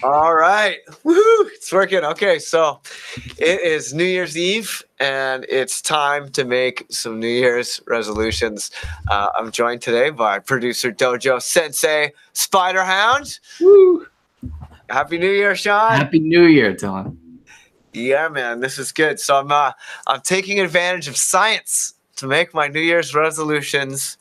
All right. Woohoo! It's working. Okay, so it is New Year's Eve and it's time to make some New Year's resolutions. I'm joined today by producer Dojo Sensei Spiderhound. Woo! Happy New Year, Sean. Happy New Year, Dylan. Yeah, man, this is good. So I'm taking advantage of science to make my New Year's resolutions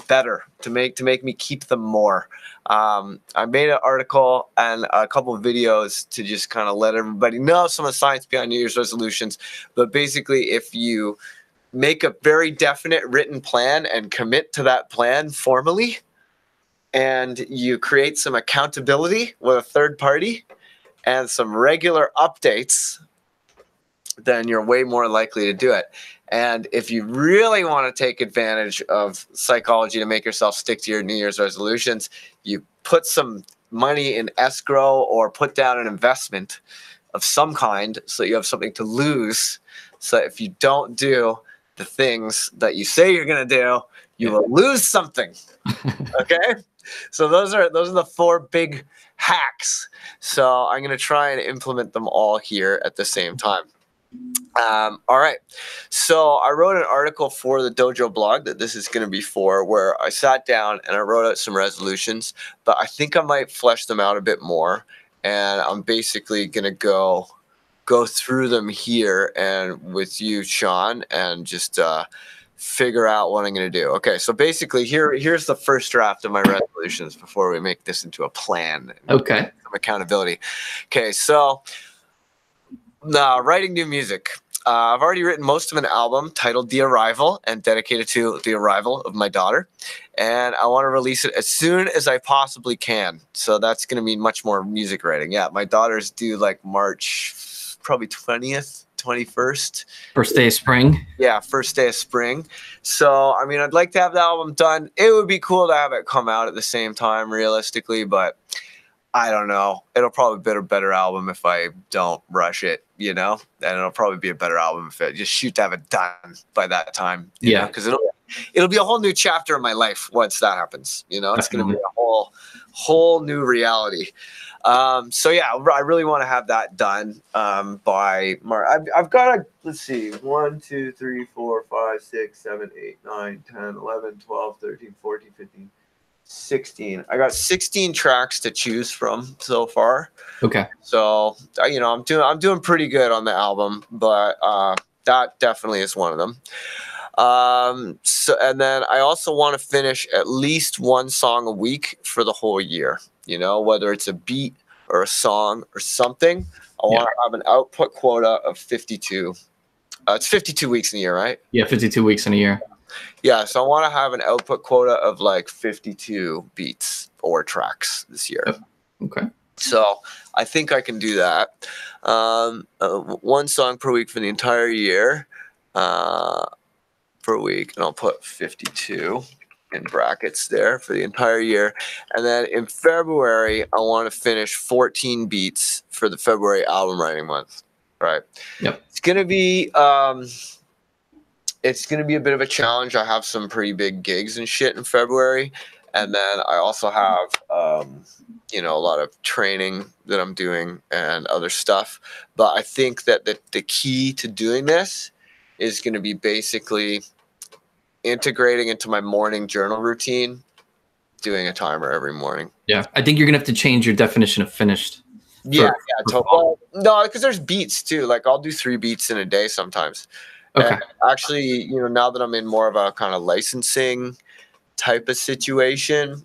better, to make me keep them more. I made an article and a couple of videos to just kind of let everybody know some of the science behind New Year's resolutions. But basically, if you make a very definite written plan and commit to that plan formally, and you create some accountability with a third party and some regular updates, then you're way more likely to do it. And if you really want to take advantage of psychology to make yourself stick to your New Year's resolutions, you put some money in escrow or put down an investment of some kind so you have something to lose. So if you don't do the things that you say you're going to do, you will lose something. Okay? So those are the four big hacks. So I'm going to try and implement them all here at the same time. All right. So I wrote an article for the Dojo blog that this is going to be for, where I sat down and I wrote out some resolutions, but I think I might flesh them out a bit more. And I'm basically going to go through them here and with you, Sean, and just figure out what I'm going to do. Okay. So basically here's the first draft of my resolutions before we make this into a plan. Okay. Some accountability. Okay. So writing new music. I've already written most of an album titled The Arrival and dedicated to the arrival of my daughter. And I want to release it as soon as I possibly can. So that's going to mean much more music writing. Yeah, my daughter's due like March, probably 20th, 21st. First day of spring. Yeah, first day of spring. So, I mean, I'd like to have the album done. It would be cool to have it come out at the same time, realistically, but I don't know. It'll probably be a better album if I don't rush it, and it'll probably be a better album if I just shoot to have it done by that time. Yeah, because it'll be a whole new chapter of my life once that happens. It's going to be a whole new reality. So yeah, I really want to have that done by March. I've got let's see, 1, 2, 3, 4, 5, 6, 7, 8, 9, 10, 11, 12, 13, 14, 15. 16. I got 16 tracks to choose from so far. Okay. So I'm doing pretty good on the album, but that definitely is one of them. So and then I also want to finish at least one song a week for the whole year. Whether it's a beat or a song or something. I want to have an output quota of 52. It's 52 weeks in a year, right? Yeah, 52 weeks in a year. Yeah, so I want to have an output quota of like 52 beats or tracks this year. Okay. So I think I can do that. One song per week for the entire year per week. And I'll put 52 in brackets there for the entire year. And then in February, I want to finish 14 beats for the February album writing month. Right. Yep. It's going to be... it's going to be a bit of a challenge. I have some pretty big gigs and shit in February. And then I also have, a lot of training that I'm doing and other stuff. But I think that the key to doing this is going to be basically integrating into my morning journal routine, doing a timer every morning. Yeah. I think you're going to have to change your definition of finished. Totally. No, because there's beats too. Like I'll do 3 beats in a day sometimes. Okay. And actually, now that I'm in more of a kind of licensing type of situation,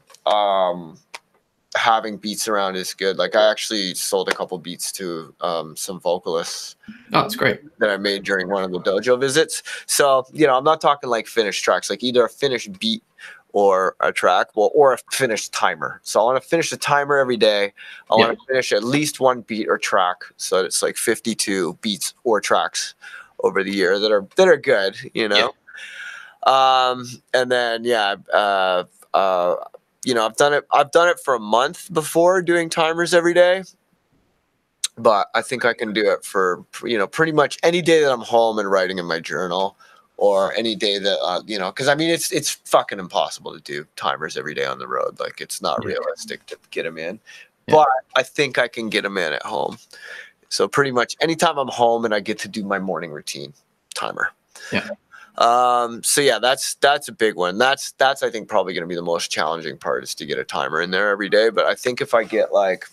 having beats around is good. Like I actually sold a couple beats to some vocalists. Oh, that's great. That I made during one of the dojo visits. So, I'm not talking like finished tracks, like either a finished beat or a track, or a finished timer. So I want to finish the timer every day. I want to finish at least one beat or track. So it's like 52 beats or tracks over the year that are good, and then I've done it for a month before doing timers every day, but I think I can do it for pretty much any day that I'm home and writing in my journal, or any day that because I mean it's fucking impossible to do timers every day on the road. Like it's not realistic to get them in. but I think I can get them in at home. So pretty much anytime I'm home and I get to do my morning routine, timer. Yeah. So yeah, that's a big one. That's I think probably going to be the most challenging part, is to get a timer in there every day. But I think if I get like,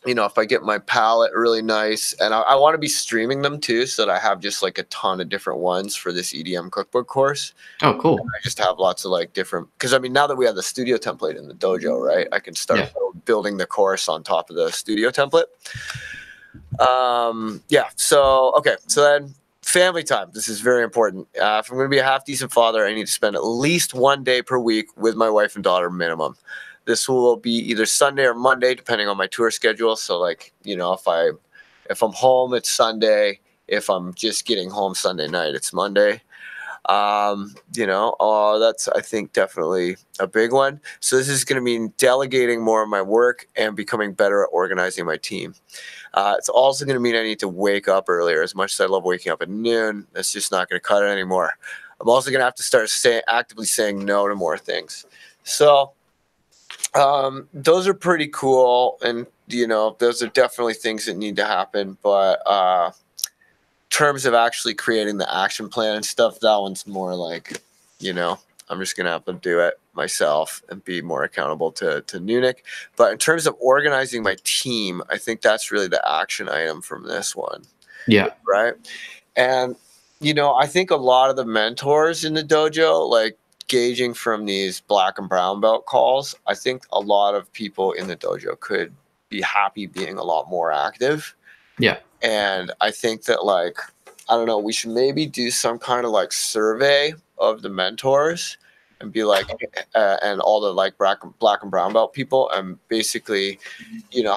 if I get my palette really nice, and I want to be streaming them too, so that I have just like a ton of different ones for this EDM cookbook course. Oh, cool. I just have lots of like different, because I mean, now that we have the studio template in the dojo, right, I can start building the course on top of the studio template. So okay, so then family time. This is very important. If I'm going to be a half decent father, I need to spend at least 1 day per week with my wife and daughter minimum. This will be either Sunday or Monday, depending on my tour schedule. So like, if I'm home, it's Sunday. If I'm just getting home Sunday night, it's Monday. That's, I think, definitely a big one. So this is going to mean delegating more of my work and becoming better at organizing my team. It's also going to mean I need to wake up earlier. As much as I love waking up at noon, that's just not going to cut it anymore. I'm also going to have to start actively saying no to more things. So those are pretty cool. And, those are definitely things that need to happen. But in terms of actually creating the action plan and stuff, that one's more like, I'm just going to have to do it myself and be more accountable to Nunic. But in terms of organizing my team, I think that's really the action item from this one. Yeah. Right. And, I think a lot of the mentors in the dojo, like gauging from these black and brown belt calls, I think a lot of people in the dojo could be happy being a lot more active. Yeah. And I think that, like, I don't know, we should maybe do some kind of like survey of the mentors and be like, and all the like black and brown belt people, and basically,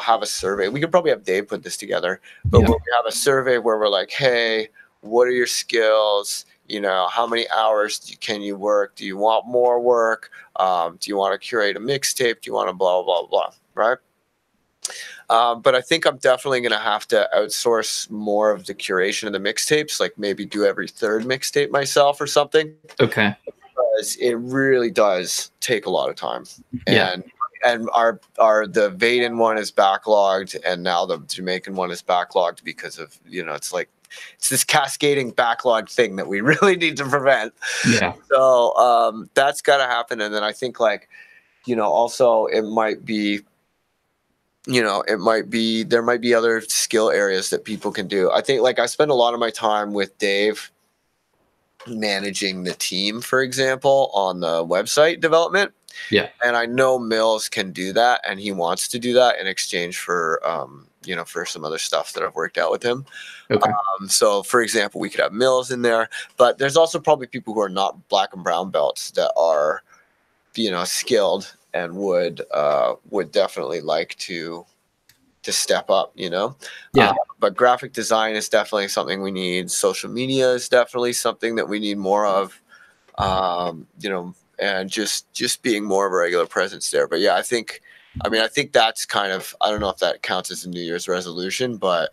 have a survey. We could probably have Dave put this together, but we have a survey where we're like, hey, what are your skills? How many hours can you work? Do you want more work? Do you want to curate a mixtape? Do you want to blah, blah, blah, right? But I think I'm definitely going to have to outsource more of the curation of the mixtapes, like maybe do every third mixtape myself or something. Okay. Because it really does take a lot of time. Yeah. And the Vaden one is backlogged, and now the Jamaican one is backlogged because of, it's this cascading backlog thing that we really need to prevent. Yeah. So that's got to happen. And then I think also it might be, there might be other skill areas that people can do. I think I spend a lot of my time with Dave managing the team, for example, on the website development. Yeah. And I know Mills can do that, and he wants to do that in exchange for, for some other stuff that I've worked out with him. Okay. So for example, we could have Mills in there, but there's also probably people who are not black and brown belts that are, skilled and would definitely like to step up, Yeah. But graphic design is definitely something we need. Social media is definitely something that we need more of, and just being more of a regular presence there. But yeah, I think that's kind of, I don't know if that counts as a New Year's resolution, but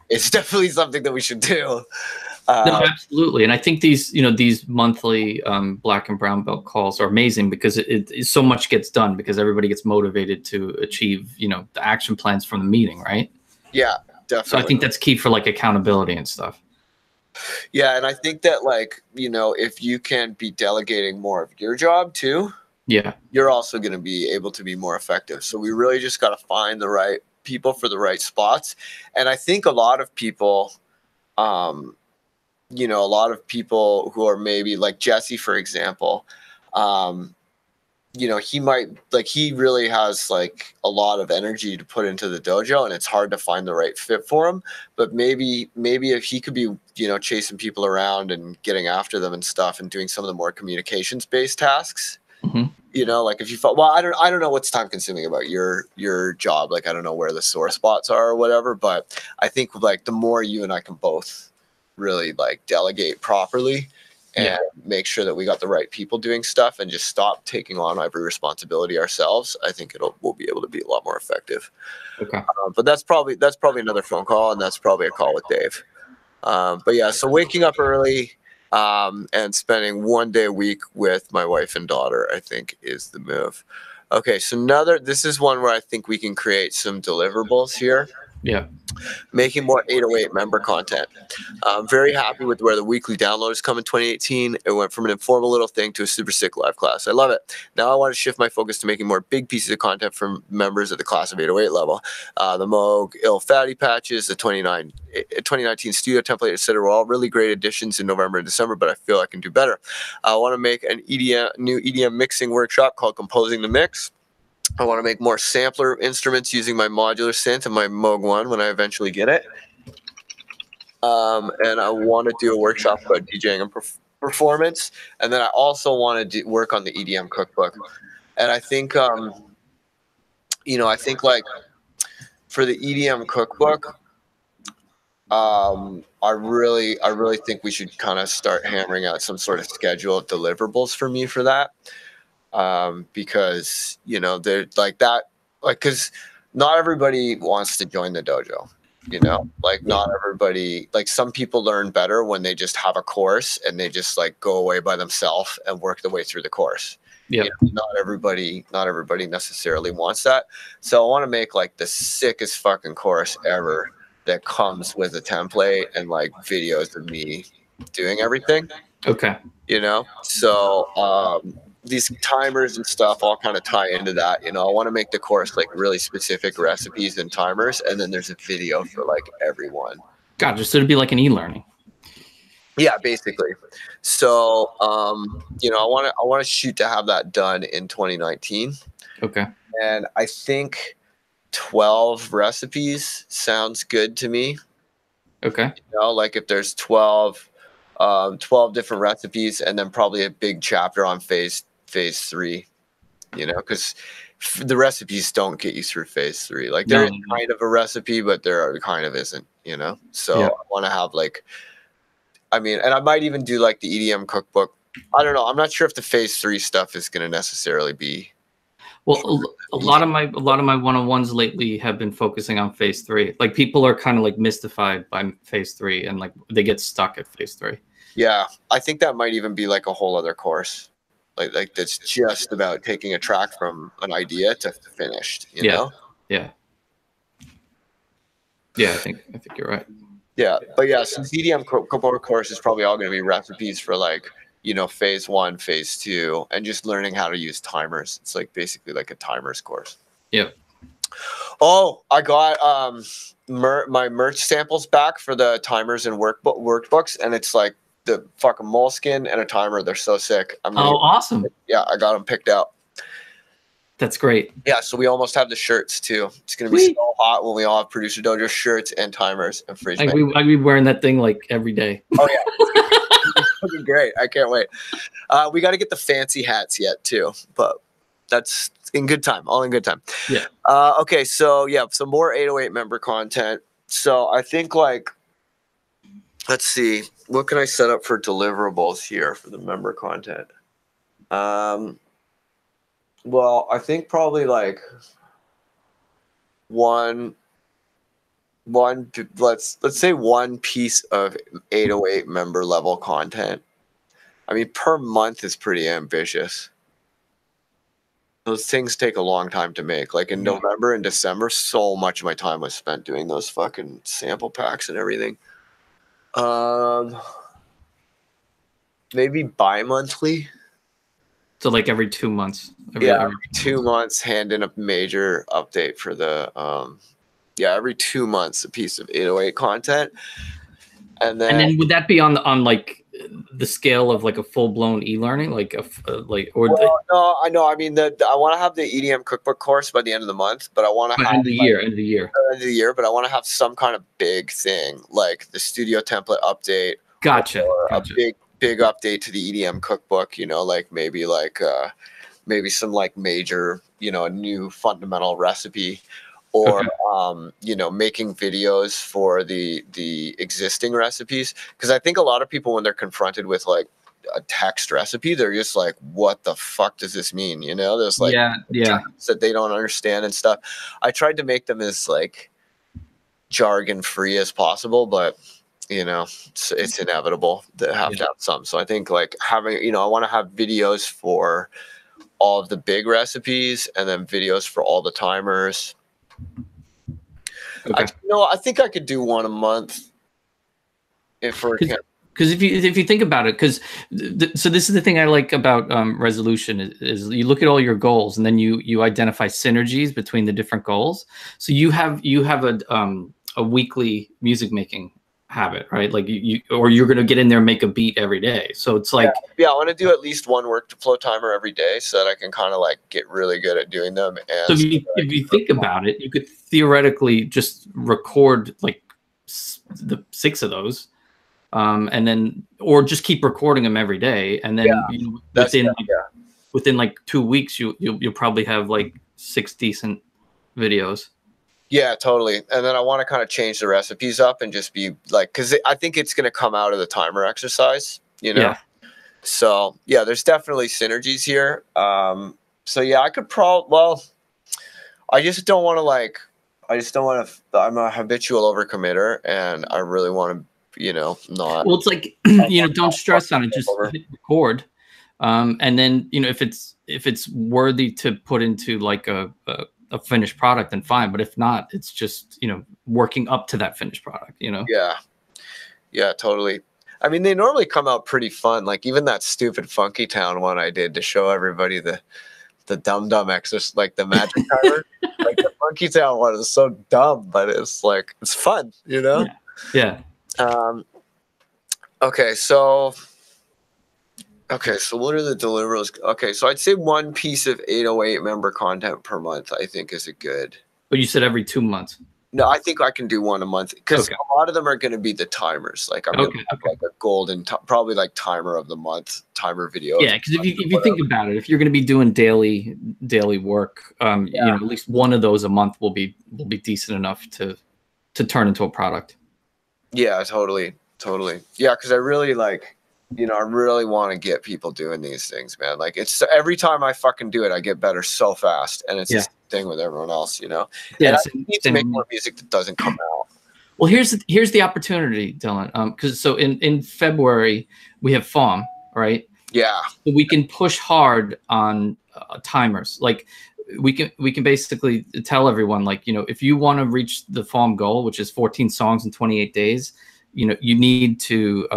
it's definitely something that we should do. No, absolutely. And I think these monthly black and brown belt calls are amazing because it so much gets done because everybody gets motivated to achieve, the action plans from the meeting, right? Yeah, definitely. So I think that's key for like accountability and stuff. Yeah, and I think that if you can be delegating more of your job too, you're also going to be able to be more effective. So we really just got to find the right people for the right spots. And I think a lot of people, a lot of people who are maybe like Jesse, for example, he might he really has like a lot of energy to put into the dojo, and it's hard to find the right fit for him. But maybe if he could be, chasing people around and getting after them and stuff and doing some of the more communications based tasks, Mm-hmm. if you felt, well, I don't know what's time consuming about your job. I don't know where the sore spots are or whatever, but I think the more you and I can both really delegate properly and make sure that we got the right people doing stuff and just stop taking on every responsibility ourselves, I think we'll be able to be a lot more effective. Okay. But that's probably another phone call, and that's probably a call with Dave. But yeah, so waking up early and spending 1 day a week with my wife and daughter, I think, is the move. Okay, so this is one where I think we can create some deliverables here. Yeah. Making more 808 member content. I'm very happy with where the weekly downloads come in 2018. It went from an informal little thing to a super sick live class. I love it. Now I want to shift my focus to making more big pieces of content from members at the class of 808 level. The Moog, Ill Fatty patches, the 2019 studio template, etc. were all really great additions in November and December, but I feel I can do better. I want to make an new EDM mixing workshop called Composing the Mix. I want to make more sampler instruments using my modular synth and my Moog 1 when I eventually get it. And I want to do a workshop about DJing and performance. And then I also want to work on the EDM cookbook. And I think, I think like for the EDM cookbook, I really think we should kind of start hammering out some sort of schedule of deliverables for me for that. Because they're like that, like, because not everybody wants to join the dojo, like not everybody, like some people learn better when they just have a course and they just like go away by themselves and work their way through the course. Yeah. Not everybody necessarily wants that. So I want to make like the sickest fucking course ever that comes with a template and like videos of me doing everything. Okay. So these timers and stuff all kind of tie into that. I want to make the course like really specific recipes and timers, and then there's a video for like everyone. Gotcha. So it'd be like an e-learning. Yeah, basically. So I want to shoot to have that done in 2019. Okay. And I think 12 recipes sounds good to me. Okay. Like if there's 12 different recipes, and then probably a big chapter on phase 3, because the recipes don't get you through phase 3. Like there is kind of a recipe, but there kind of isn't, so I want to have like, and I might even do like the EDM cookbook. I don't know. I'm not sure if the phase 3 stuff is going to necessarily be. Well, a lot of my one-on-ones lately have been focusing on phase 3. Like people are kind of like mystified by phase 3 and like they get stuck at phase 3. Yeah, I think that might even be like a whole other course, like that's just about taking a track from an idea to finished. You know? Yeah. I think you're right. Yeah, but yeah, so EDM cookbook course is probably all going to be recipes for like phase 1, phase 2, and just learning how to use timers. It's like basically like a timers course. Yep. Oh, I got my merch samples back for the timers and workbooks, and it's like the fucking moleskin and a timer. They're so sick. Awesome. Yeah, I got them picked out. That's great. Yeah, so we almost have the shirts too. It's gonna be so hot when we all have Producer Dojo shirts and timers and fridge. I'd be wearing that thing like every day. Oh yeah, it's fucking great. I can't wait. We got to get the fancy hats yet too, but that's in good time. All in good time. Yeah. Okay, so yeah, some more 808 member content. So I think like, let's see, what can I set up for deliverables here for the member content? Well, I think probably like let's say one piece of 808 member level content. Per month is pretty ambitious. Those things take a long time to make. Like in November and December, so much of my time was spent doing those fucking sample packs and everything. Maybe bi-monthly. So like every 2 months. Every 2 months, hand in a major update for the every 2 months a piece of 808 content. And then would that be on like the scale of like a full-blown e-learning, like no, I know. I want to have the EDM cookbook course by the end of the month, but I want to have end of the year. But I want to have some kind of big thing like the studio template update. Gotcha. A big update to the EDM cookbook. Like maybe some like major, a new fundamental recipe. Or making videos for the existing recipes, because I think a lot of people, when they're confronted with like a text recipe, they're just like, what the fuck does this mean? There's like terms that they don't understand and stuff. I tried to make them as like jargon free as possible, but it's inevitable to have some. So I think like having, I want to have videos for all of the big recipes and then videos for all the timers. Okay. I think I could do one a month if we're. Because if you think about it, because so this is the thing I like about resolution is you look at all your goals and then you identify synergies between the different goals. So you have a weekly music making habit, right? Like or you're gonna get in there and make a beat every day. So it's like I want to do at least one work to flow timer every day so that I can kind of like get really good at doing them. And so if you think about it, you could theoretically just record like the 6 of those. And then, or just keep recording them every day, and then within like 2 weeks, you'll probably have like 6 decent videos. Yeah, totally. And then I want to kind of change the recipes up and just be like, because I think it's going to come out of the timer exercise, Yeah. So yeah, there's definitely synergies here. So yeah, I could well, I just don't want to I'm a habitual overcommitter, and I really want to, not. Well, it's like, don't stress on it. Just hit record. And then, if it's worthy to put into like a finished product, then fine. But if not, it's just, working up to that finished product, Yeah, totally. I mean, they normally come out pretty fun. Like even that stupid Funky Town one I did to show everybody the dumb exercise, like the magic timer. Like the Funky Town one is so dumb, but it's like, it's fun, Yeah. Okay, so what are the deliverables? Okay, so I'd say one piece of 808 member content per month, I think, is a good. But you said every 2 months. No, I think I can do one a month because a lot of them are going to be the timers. Like I'm going to have like a golden, probably like timer of the month, timer video. Yeah, because if you think about it, if you're going to be doing daily work, at least one of those a month will be decent enough to turn into a product. Yeah, totally. Yeah, because I really I really want to get people doing these things, man. Like it's every time I fucking do it, I get better so fast, and it's the same thing with everyone else, Yeah, and I need to make more music that doesn't come out. Well, here's the opportunity, Dylan. Because so in February we have FOM, right? Yeah. So we can push hard on timers. Like we can basically tell everyone, like, if you want to reach the FOM goal, which is 14 songs in 28 days, you need to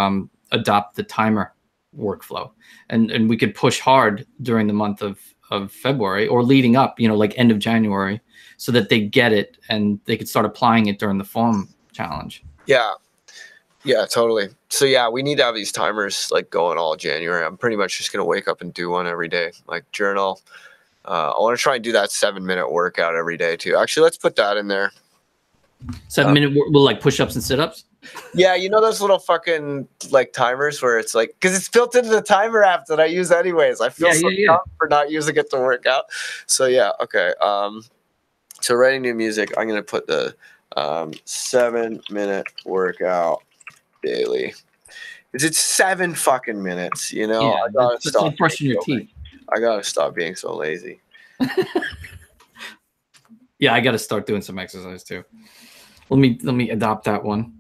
adopt the timer workflow, and we could push hard during the month of February or leading up, like end of January, so that they get it and they could start applying it during the FOM challenge. Yeah, totally. So yeah, we need to have these timers like going all January. I'm pretty much just gonna wake up and do one every day, like journal. I want to try and do that 7-minute workout every day too. Actually, let's put that in there. 7-minute will like push-ups and sit-ups. Yeah, those little fucking like timers where it's like, because it's built into the timer app that I use anyways. I feel dumb for not using it to work out. So yeah, okay. So writing new music, I'm gonna put the 7-minute workout daily. It's 7 fucking minutes. I gotta stop like brushing your teeth. I gotta stop being so lazy. Yeah, I gotta start doing some exercise too. Let me adopt that one.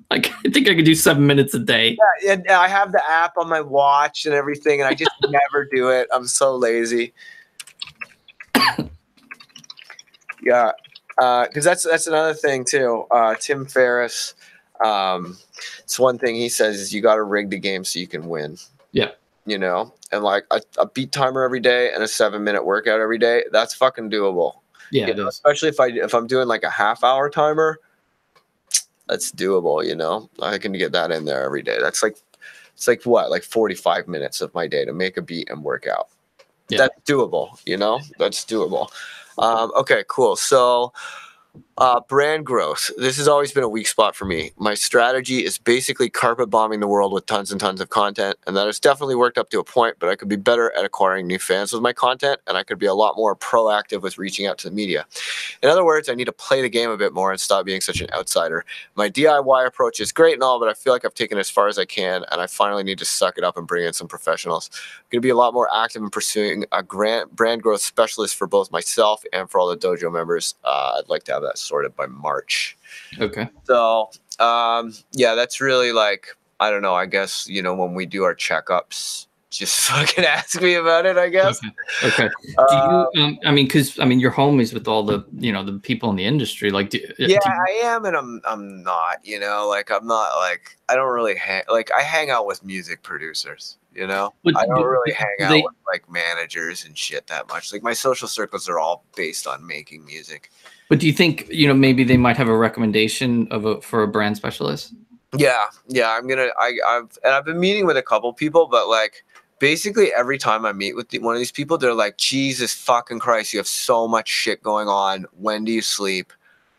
Like, I think I could do 7 minutes a day. Yeah, and I have the app on my watch and everything, and I just never do it. I'm so lazy. Yeah, because that's another thing too. Tim Ferriss, it's one thing he says is you got to rig the game so you can win. Yeah. And like a beat timer every day and a 7-minute workout every day, that's fucking doable. Yeah, it is. Especially if I'm doing like a half-hour timer, that's doable. I can get that in there every day. That's like, it's like what, like 45 minutes of my day to make a beat and work out. Yeah. That's doable. That's doable. Okay, cool. So brand growth. This has always been a weak spot for me. My strategy is basically carpet bombing the world with tons and tons of content, and that has definitely worked up to a point, but I could be better at acquiring new fans with my content, and I could be a lot more proactive with reaching out to the media. In other words, I need to play the game a bit more and stop being such an outsider. My DIY approach is great and all, but I feel like I've taken it as far as I can, and I finally need to suck it up and bring in some professionals. I'm going to be a lot more active in pursuing a brand growth specialist for both myself and for all the dojo members. I'd like to have that sorted by March. Okay. So, yeah, that's really like, I don't know, I guess, when we do our checkups, just fucking ask me about it, I guess. Okay. Do you? I mean, because you're homies with all the the people in the industry. Like, Yeah, I am, and I'm not. Like I'm not like I don't really I hang out with music producers. But, I don't really but hang do out they? with like managers and shit that much. Like my social circles are all based on making music. But do you think maybe they might have a recommendation for a brand specialist? Yeah, I've been meeting with a couple people, but like basically every time I meet with one of these people, they're like, Jesus fucking Christ, you have so much shit going on. When do you sleep?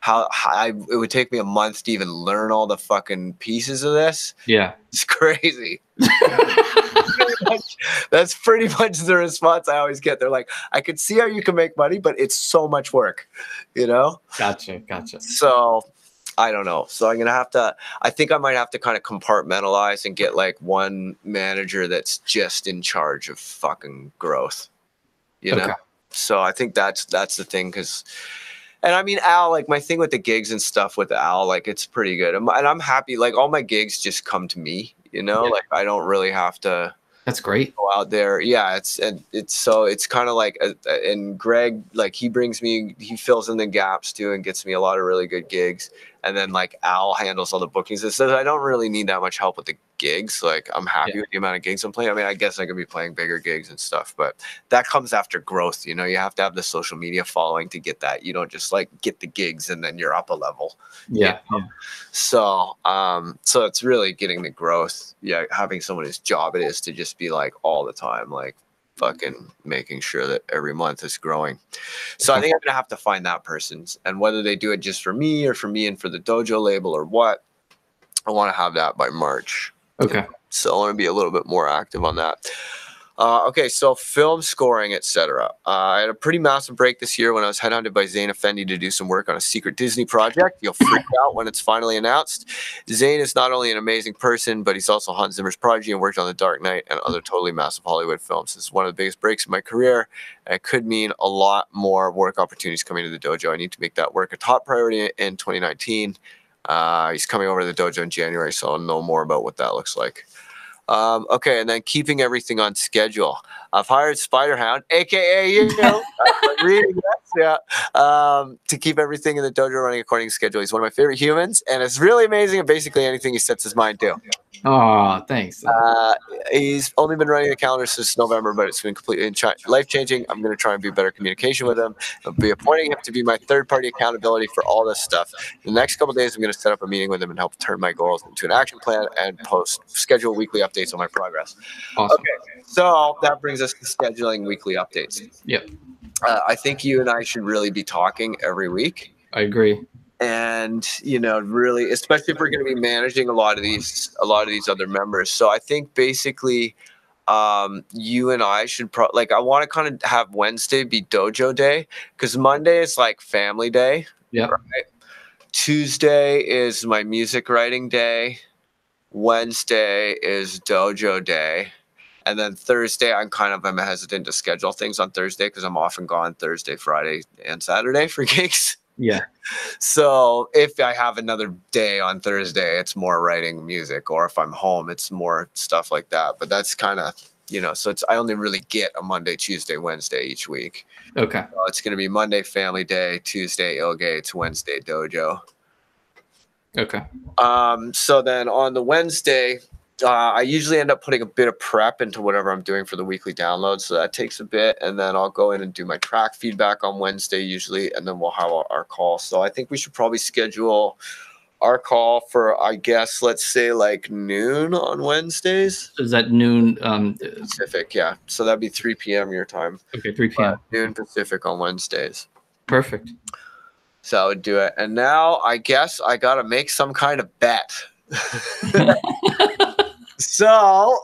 It would take me a month to even learn all the fucking pieces of this. Yeah. It's crazy. That's pretty much the response I always get. They're like, I could see how you can make money, but it's so much work, Gotcha. So I don't know. So I think I might have to kind of compartmentalize and get like one manager that's just in charge of fucking growth, Okay. So I think that's the thing. And I mean, Al, like my thing with the gigs and stuff with Al, like it's pretty good. And I'm happy. Like all my gigs just come to me, like I don't really have to. That's great. Go out there. Yeah. It's kind of like, and Greg, like he fills in the gaps too and gets me a lot of really good gigs. And then like Al handles all the bookings. It says I don't really need that much help with the gigs. Like I'm happy with the amount of gigs I'm playing. I mean, I guess I could be playing bigger gigs and stuff, but that comes after growth. You have to have the social media following to get that. You don't just like get the gigs and then you're up a level. Yeah. So it's really getting the growth. Yeah. Having someone whose job it is to just be like all the time, like fucking making sure that every month is growing. So I think I'm gonna have to find that person's, and whether they do it just for me or for me and for the dojo label or what, I want to have that by March. Okay. So I want to be a little bit more active on that. Okay, so film scoring, etc. I had a pretty massive break this year when I was headhunted by Zayn Effendi to do some work on a secret Disney project. You'll freak out when it's finally announced. Zayn is not only an amazing person, but he's also Hans Zimmer's prodigy and worked on The Dark Knight and other totally massive Hollywood films. This is one of the biggest breaks in my career, and it could mean a lot more work opportunities coming to the dojo. I need to make that work a top priority in 2019. He's coming over to the dojo in January, so I'll know more about what that looks like. Okay, and then keeping everything on schedule. I've hired Spiderhound, aka reading that, to keep everything in the dojo running according to schedule. He's one of my favorite humans, and it's really amazing at basically anything he sets his mind to. Oh, thanks. He's only been running the calendar since November, but it's been completely life-changing. I'm going to try and be better communication with him. I'll be appointing him to be my third-party accountability for all this stuff. In the next couple of days, I'm going to set up a meeting with him and help turn my goals into an action plan and schedule weekly updates on my progress. Awesome. Okay, so that brings us to scheduling weekly updates. Yep. I think you and I should really be talking every week. I agree. And really, especially if we're going to be managing a lot of these other members. So I think basically you and I should I want to kind of have Wednesday be dojo day, because Monday is like family day. Yeah. Right? Tuesday is my music writing day. Wednesday is dojo day. And then Thursday, I'm hesitant to schedule things on Thursday because I'm often gone Thursday, Friday, and Saturday for gigs. Yeah. So if I have another day on Thursday, it's more writing music, or if I'm home, it's more stuff like that. But that's kind of, so I only really get a Monday, Tuesday, Wednesday each week. Okay. So it's going to be Monday, family day, Tuesday, Ilgates, Wednesday, dojo. Okay. So then on the Wednesday, I usually end up putting a bit of prep into whatever I'm doing for the weekly download. So that takes a bit. And then I'll go in and do my track feedback on Wednesday usually. And then we'll have our call. So I think we should probably schedule our call for, I guess, let's say like noon on Wednesdays. Is that noon? Pacific, yeah. So that'd be 3 p.m. your time. Okay, 3 p.m. Noon Pacific on Wednesdays. Perfect. So I would do it. And now I guess I got to make some kind of bet. So,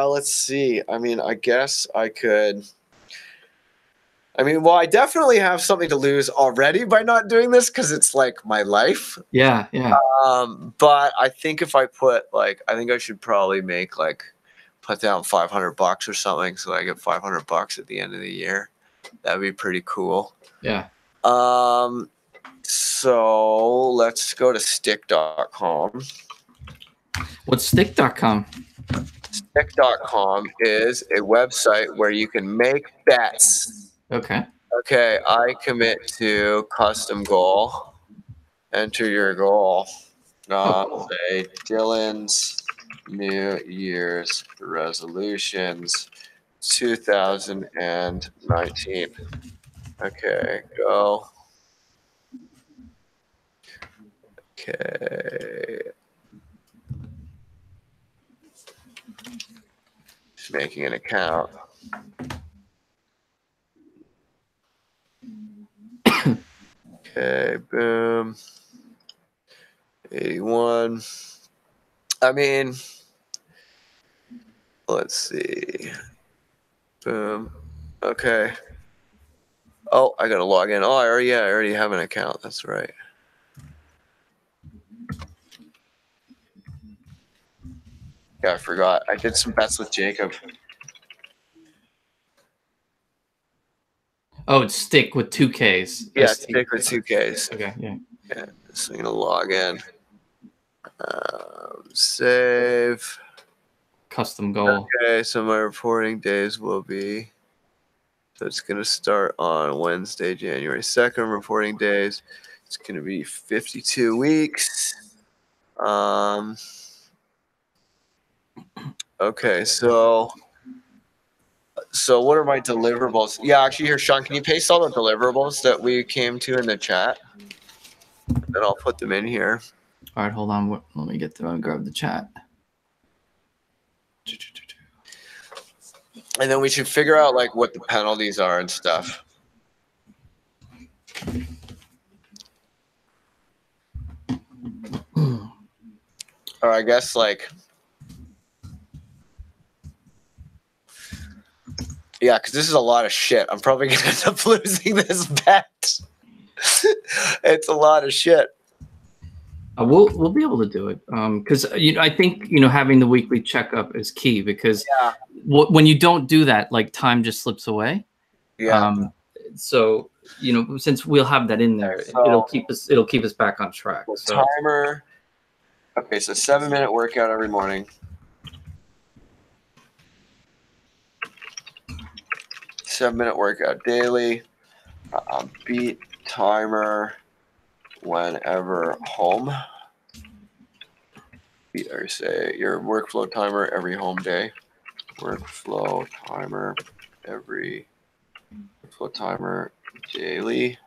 let's see. I mean, I guess I could. I definitely have something to lose already by not doing this because it's like my life. Yeah. But I think if I I think I should probably put down $500 or something so I get $500 at the end of the year. That'd be pretty cool. Yeah. So let's go to stick.com. What's stick.com? Stick.com is a website where you can make bets. Okay. Okay, I commit to custom goal. Enter your goal. Cool. Say Dylan's New Year's resolutions 2019. Okay, go. Okay. Just making an account. Okay, boom. 81. I mean, let's see. Boom. Okay. Oh, I gotta log in. Oh, I already have an account. That's right. Yeah, I forgot. I did some bets with Jacob. Oh, it's stick with 2Ks. Yeah, stick with 2Ks. Okay, yeah. Yeah, so I'm gonna log in. Save. Custom goal. Okay, so my reporting days will be. So it's gonna start on Wednesday, January 2nd. Reporting days. It's gonna be 52 weeks. Okay, so what are my deliverables? Yeah, actually, here, Sean, can you paste all the deliverables that we came to in the chat? Then I'll put them in here. All right, hold on. Let me get them. I'll grab the chat. And then we should figure out like what the penalties are and stuff. Or I guess like, yeah, because this is a lot of shit. I'm probably gonna end up losing this bet. It's a lot of shit. We'll be able to do it because I think having the weekly checkup is key because when you don't do that, like time just slips away. Yeah. So since we'll have that in there, So, it'll keep us back on track. So. Timer. Okay, so 7-minute workout every morning. 7-minute workout daily. Beat timer whenever home. Or say your workflow timer every home day. Workflow timer daily.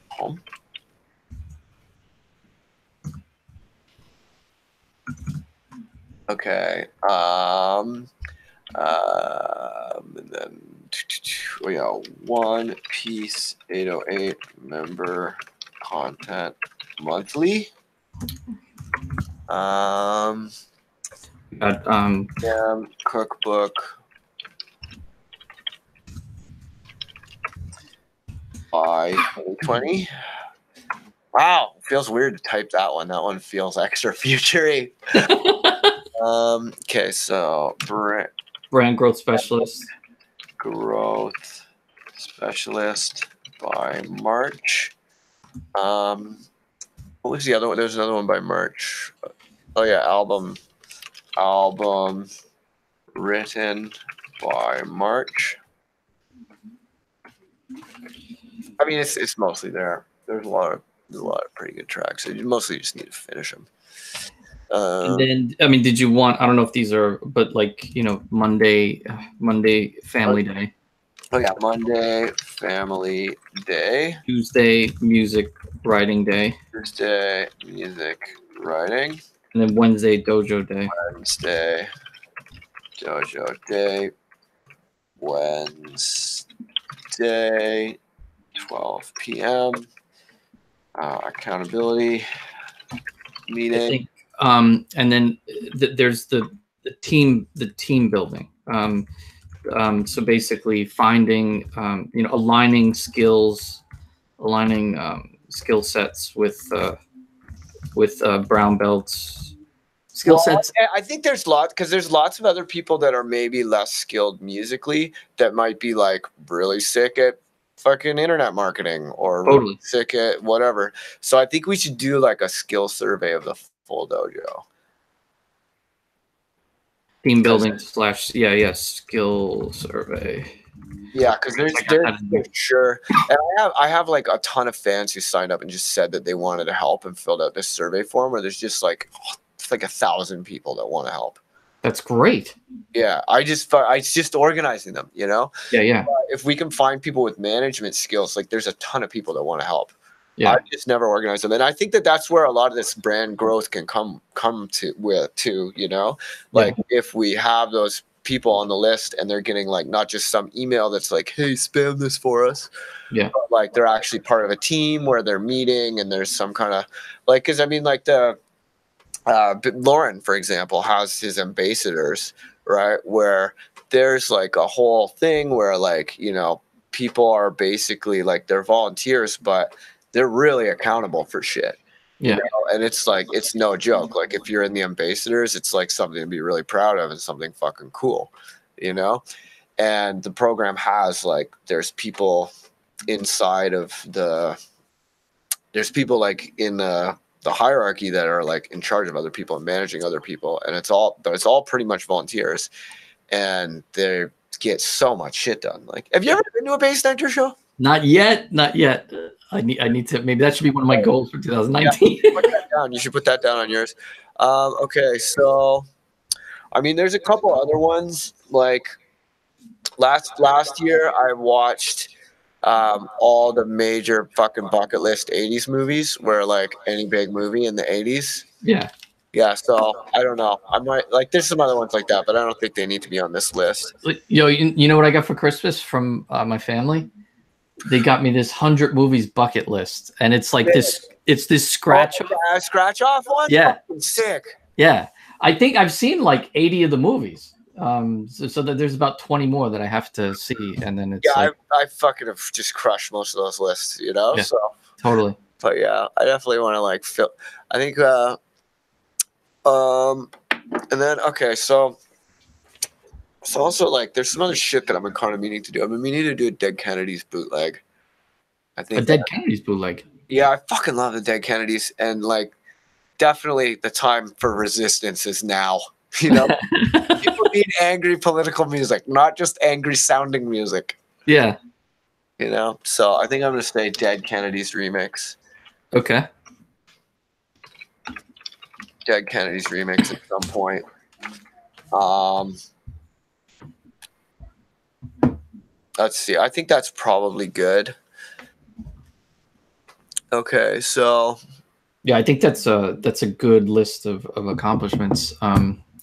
Home. Okay. And then One Piece 808 member content monthly. Cookbook by 2020. Wow, feels weird to type that one. That one feels extra future-y. Okay, so brand growth specialist. Growth specialist by March. What was the other one? There's another one by March. Oh yeah, album written by March. I mean, it's mostly there. There's a lot of pretty good tracks. So you mostly just need to finish them. And then, I mean, did you want? I don't know if these are, but like Monday family day. Oh yeah, Monday family day. Tuesday music writing day. Tuesday music writing. And then Wednesday dojo day. Wednesday dojo day. Wednesday 12 p.m. Accountability meeting. I think, and then there's the team building. So basically finding, aligning skills, skill sets with brown belts. Skill sets. I think there's lots of other people that are maybe less skilled musically that might be like really sick at fucking internet marketing or really sick at whatever. So I think we should do like a skill survey of the full dojo. Team building slash skill survey. Yeah, because there's for sure, and I have like a ton of fans who signed up and just said that they wanted to help and filled out this survey form. Where there's just like it's like 1,000 people that want to help. That's great. Yeah, it's just organizing them, you know. Yeah. If we can find people with management skills, like there's a ton of people that want to help. Yeah. I just never organize them, and I think that that's where a lot of this brand growth can come to, you know, like if we have those people on the list and they're getting like not just some email that's like, hey, spam this for us, but like they're actually part of a team where they're meeting and there's some kind of like, because I mean like the Lauren, for example, has his ambassadors, right, where there's like a whole thing where like, you know, people are basically like they're volunteers, but they're really accountable for shit. You know? And it's like, it's no joke. Like if you're in the ambassadors, it's like something to be really proud of and something fucking cool, you know? And the program has like, there's people inside of there's people like in the hierarchy that are like in charge of other people and managing other people. And it's all pretty much volunteers, and they get so much shit done. Like, have you ever been to a Bass Nectar show? Not yet. I need to, maybe that should be one of my goals for 2019. Yeah, put that down. You should put that down on yours. Okay, so I mean, there's a couple other ones. Like last year, I watched all the major fucking bucket list 80s movies, where like any big movie in the 80s. Yeah, so I don't know. I might like there's some other ones like that, but I don't think they need to be on this list. Yo, you know what I got for Christmas from my family? They got me this 100 movies bucket list, and it's like this scratch off one. Yeah, fucking sick. Yeah, I think I've seen like 80 of the movies. So that there's about 20 more that I have to see, and then it's like, I fucking have just crushed most of those lists, you know. Yeah, so totally. But yeah, I definitely want to like fill. I think and then okay, so also like there's some other shit that I've been kind of meaning to do. I've been meaning to do a Dead Kennedys bootleg. I think a Dead Kennedys bootleg. Yeah, I fucking love the Dead Kennedys, and like definitely the time for resistance is now. You know, people need angry political music, not just angry sounding music. Yeah. You know, so I think I'm gonna say Dead Kennedys remix. Okay. Dead Kennedys remix at some point. Let's see. I think that's probably good. Okay, so yeah, I think that's a good list of accomplishments,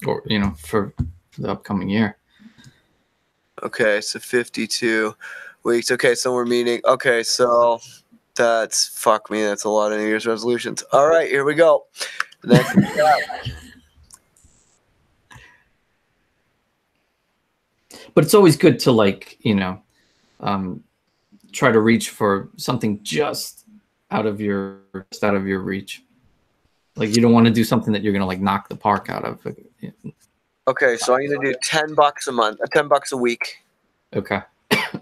or you know, for the upcoming year. Okay, so 52 weeks. Okay, so we're meeting. Okay, so that's fuck me. That's a lot of New Year's resolutions. All right, here we go. Next. But it's always good to like, you know, try to reach for something just out of your reach. Like you don't want to do something that you're gonna like knock the park out of. Okay, so I'm gonna do $10 a month, $10 a week. Okay.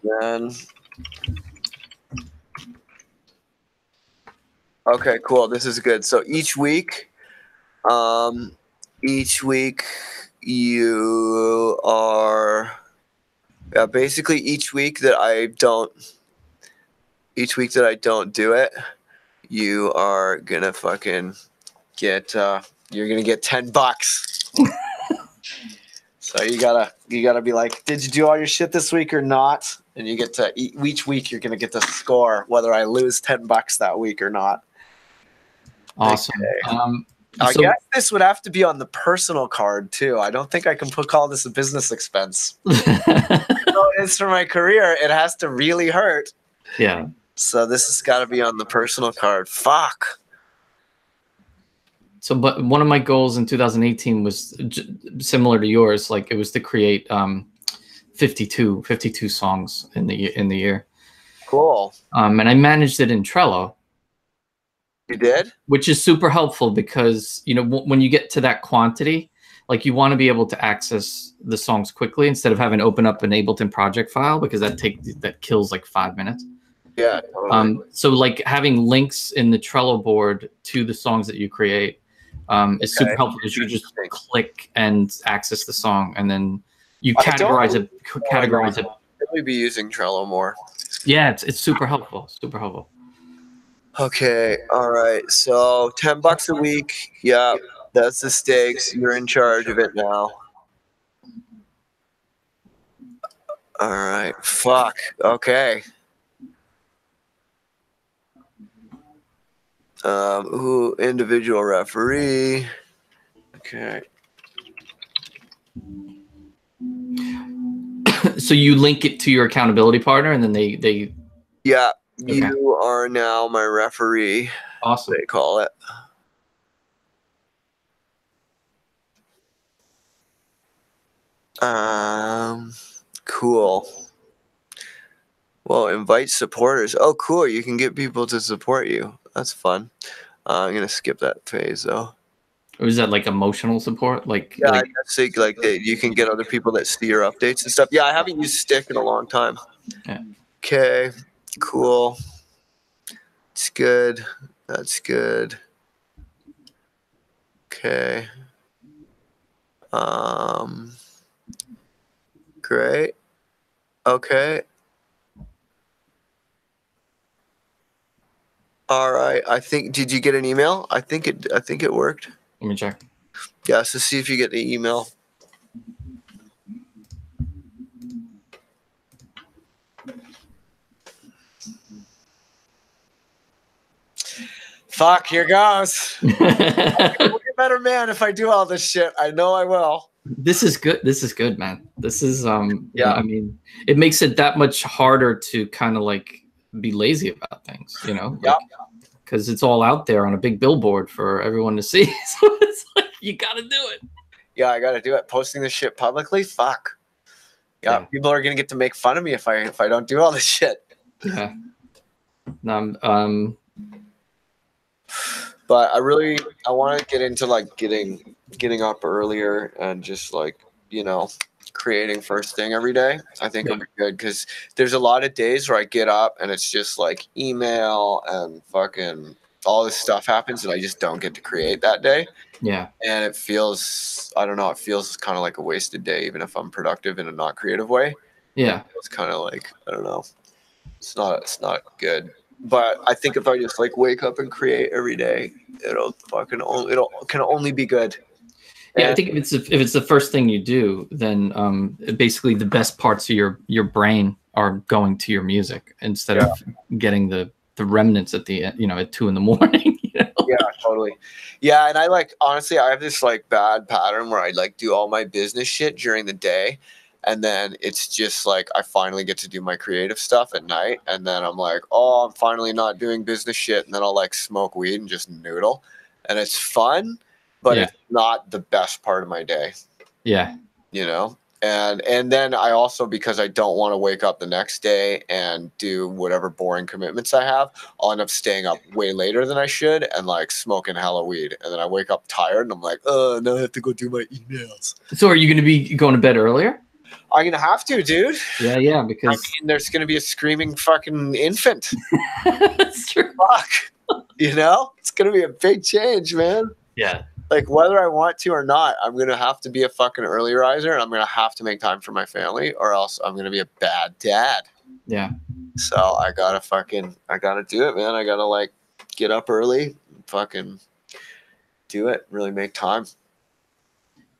Then. Okay, cool. This is good. So each week you are basically each week that I don't do it, you are gonna fucking get you're gonna get $10. So you gotta be like, did you do all your shit this week or not? And you get to each week you're gonna get to score whether I lose $10 that week or not. Awesome. Okay. I guess this would have to be on the personal card too. I don't think I can call this a business expense. So it's for my career. It has to really hurt. Yeah. So this has got to be on the personal card. Fuck. So, but one of my goals in 2018 was similar to yours. Like it was to create 52 songs in the year. Cool. And I managed it in Trello. You did? Which is super helpful because, you know, when you get to that quantity, like you want to be able to access the songs quickly instead of having to open up an Ableton project file, because that kills like 5 minutes. Yeah. Totally. So like having links in the Trello board to the songs that you create is super helpful because you can just click and access the song, and then you categorize it. Probably be using Trello more. Yeah, it's super helpful. Super helpful. Okay, all right. So $10 a week. Yeah, that's the stakes. You're in charge of it now. All right. Fuck. Okay. Ooh, individual referee. Okay. So you link it to your accountability partner, and then they. Yeah, okay. You are now my referee. Awesome. They call it. Cool. Well, invite supporters. Oh, cool. You can get people to support you. That's fun. I'm gonna skip that phase though. Or is that like emotional support? Like, yeah, I think like you can get other people that see your updates and stuff. Yeah, I haven't used Stick in a long time. Yeah. Okay, cool. It's good. That's good. Okay. Great. Okay. All right. I think. Did you get an email? I think it worked. Let me check. Yeah. So see if you get the email. Fuck. Here goes. I'll be a better man if I do all this shit. I know I will. This is good. This is good, man. This is yeah. I mean, it makes it that much harder to kind of like be lazy about things, you know? Yeah. Because it's all out there on a big billboard for everyone to see. So it's like you got to do it. Yeah, I got to do it. Posting this shit publicly, fuck. Yeah, people are gonna get to make fun of me if I don't do all this shit. Yeah. But I want to get into like getting up earlier and just like, you know, creating first thing every day. I think it'll be good because there's a lot of days where I get up and it's just like email and fucking all this stuff happens and I just don't get to create that day. Yeah. And it feels, I don't know, it feels kind of like a wasted day, even if I'm productive in a not creative way. Yeah. It's kind of like, I don't know. It's not good. But I think if I just like wake up and create every day, it'll can only be good. Yeah, I think if it's the first thing you do, then basically the best parts of your brain are going to your music instead of getting the remnants at the at 2 a.m. You know? Yeah, totally. Yeah, and I like honestly, I have this like bad pattern where I like do all my business shit during the day. And then it's just like I finally get to do my creative stuff at night. And then I'm like, oh, I'm finally not doing business shit. And then I'll like smoke weed and just noodle. And it's fun, but it's not the best part of my day. Yeah. You know? And then I also, because I don't want to wake up the next day and do whatever boring commitments I have, I'll end up staying up way later than I should and like smoking hella weed. And then I wake up tired and I'm like, oh, now I have to go do my emails. So are you going to be going to bed earlier? I'm gonna have to, dude. Yeah, because there's gonna be a screaming fucking infant. That's true. Fuck. You know? It's gonna be a big change, man. Yeah. Like whether I want to or not, I'm gonna have to be a fucking early riser and I'm gonna have to make time for my family or else I'm gonna be a bad dad. Yeah. So I gotta do it, man. I gotta like get up early, fucking do it, really make time.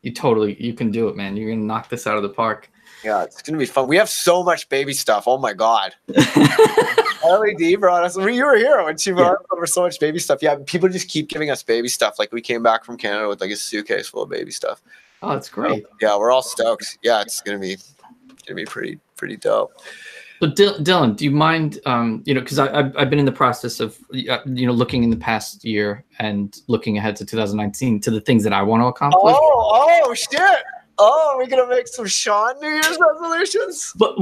You can do it, man. You're gonna knock this out of the park. Yeah, it's gonna be fun. We have so much baby stuff. Oh my god. LED brought us. You were here when she brought us over so much baby stuff. Yeah, people just keep giving us baby stuff. Like we came back from Canada with like a suitcase full of baby stuff. Oh, that's great. Yeah, we're all stoked. Yeah, it's gonna be pretty dope. So Dylan, do you mind? Because I've been in the process of looking in the past year and looking ahead to 2019 to the things that I want to accomplish. Oh shit! Oh, are we gonna make some Sean New Year's resolutions? But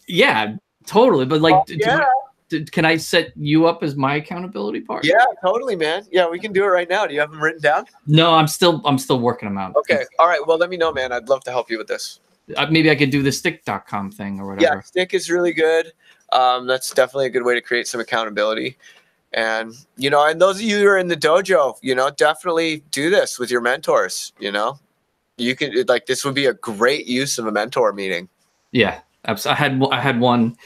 yeah, totally. But like, can I set you up as my accountability partner? Yeah, totally, man. Yeah, we can do it right now. Do you have them written down? No, I'm still working them out. Okay, all right. Well, let me know, man. I'd love to help you with this. Maybe I could do the stick.com thing or whatever. Yeah, Stick is really good. That's definitely a good way to create some accountability. And, you know, and those of you who are in the dojo, you know, definitely do this with your mentors. You know, you can, like, this would be a great use of a mentor meeting. Yeah, absolutely. I had one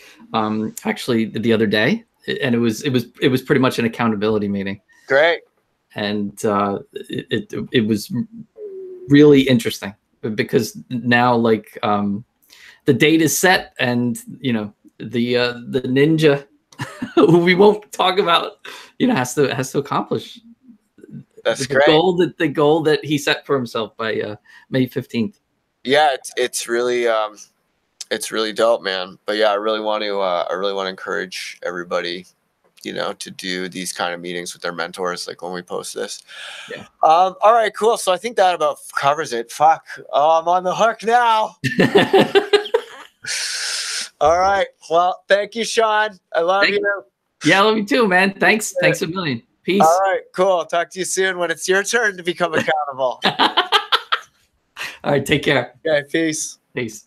actually the other day, and it was pretty much an accountability meeting. Great. And it was really interesting because now, like, the date is set, and you know, the ninja who we won't talk about, you know, has to accomplish That's the great. goal that he set for himself by May 15th. Yeah, it's really dope, man. But yeah, I really want to encourage everybody, you know, to do these kind of meetings with their mentors, like when we post this. Yeah. All right, cool. So I think that about covers it. Fuck. Oh, I'm on the hook now. All right. Well, thank you, Sean. I love you. Yeah, I love you too, man. Thanks a million. Peace. All right, cool. Talk to you soon when it's your turn to become accountable. All right, take care. Okay, peace. Peace.